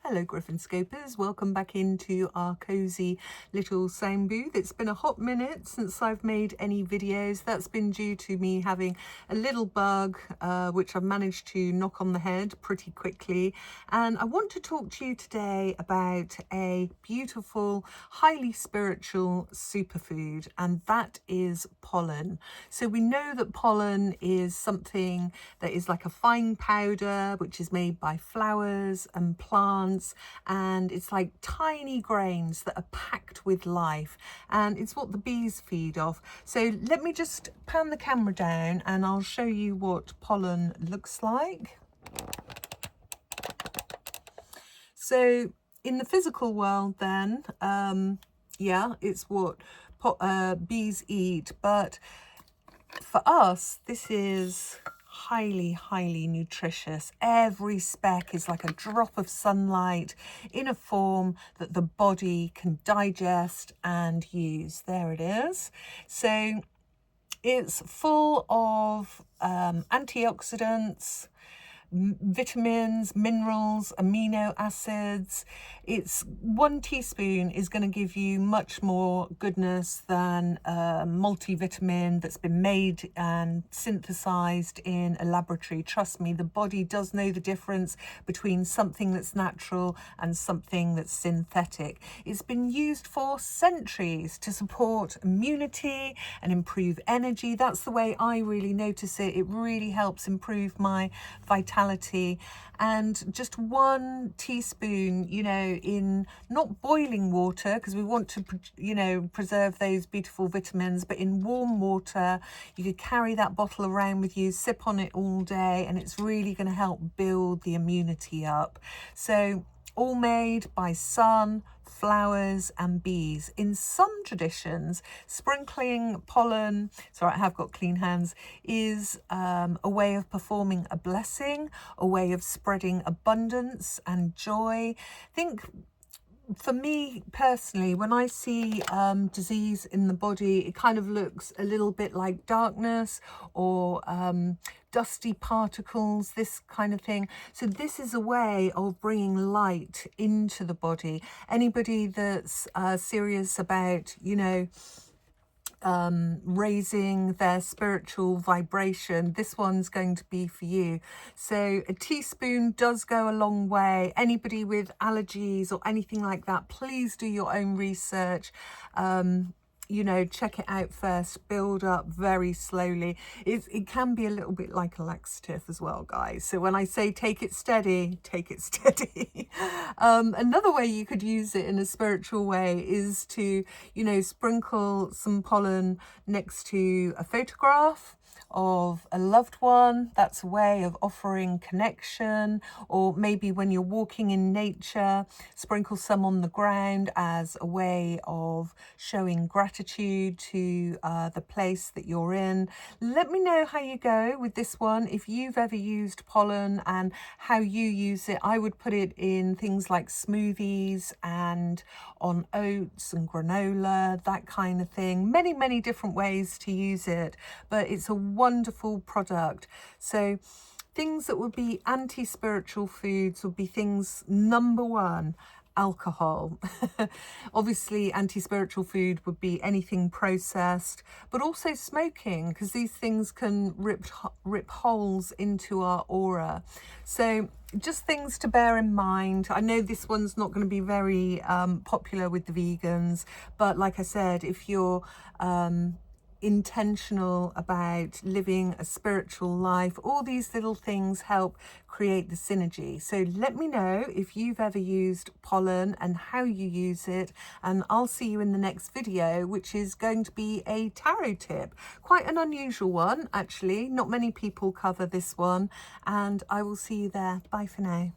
Hello Griffin Scopers, welcome back into our cosy little sound booth. It's been a hot minute since I've made any videos. That's been due to me having a little bug which I've managed to knock on the head pretty quickly, and I want to talk to you today about a beautiful, highly spiritual superfood, and that is pollen. So we know that pollen is something that is like a fine powder which is made by flowers and plants, and it's like tiny grains that are packed with life, and it's what the bees feed off. So let me just pan the camera down and I'll show you what pollen looks like. So in the physical world then, yeah, it's what bees eat, but for us this is highly nutritious. Every speck is like a drop of sunlight in a form that the body can digest and use. There it is. So it's full of antioxidants, vitamins, minerals, amino acids. It's 1 teaspoon is going to give you much more goodness than a multivitamin that's been made and synthesized in a laboratory. Trust me, the body does know the difference between something that's natural and something that's synthetic. It's been used for centuries to support immunity and improve energy. That's the way I really notice it. It really helps improve my vitality. And just 1 teaspoon, you know, in not boiling water, because we want to, you know, preserve those beautiful vitamins, but in warm water. You could carry that bottle around with you, sip on it all day, and it's really going to help build the immunity up. So all made by sun, flowers and bees. In some traditions, sprinkling pollen, sorry, I have got clean hands, is a way of performing a blessing, a way of spreading abundance and joy. Think, for me personally, when I see disease in the body, it kind of looks a little bit like darkness or dusty particles, this kind of thing. So this is a way of bringing light into the body. Anybody that's serious about, you know, raising their spiritual vibration, this one's going to be for you. So a teaspoon does go a long way. Anybody with allergies or anything like that, please do your own research. You know, check it out first, build up very slowly. It can be a little bit like a laxative as well, guys. So when I say take it steady, take it steady. Another way you could use it in a spiritual way is to, you know, sprinkle some pollen next to a photograph of a loved one. That's a way of offering connection. Or maybe when you're walking in nature, sprinkle some on the ground as a way of showing gratitude to the place that you're in. Let me know how you go with this one, if you've ever used pollen and how you use it. I would put it in things like smoothies and on oats and granola, that kind of thing. Many different ways to use it, but it's a wonderful product. So things that would be anti-spiritual foods would be things, number 1, alcohol. Obviously anti-spiritual food would be anything processed, but also smoking, because these things can rip holes into our aura. So just things to bear in mind. I know this one's not going to be very popular with the vegans, but like I said, if you're intentional about living a spiritual life, all these little things help create the synergy. So let me know if you've ever used pollen and how you use it, and I'll see you in the next video, which is going to be a tarot tip. Quite an unusual one, actually. Not many people cover this one, and I will see you there. Bye for now.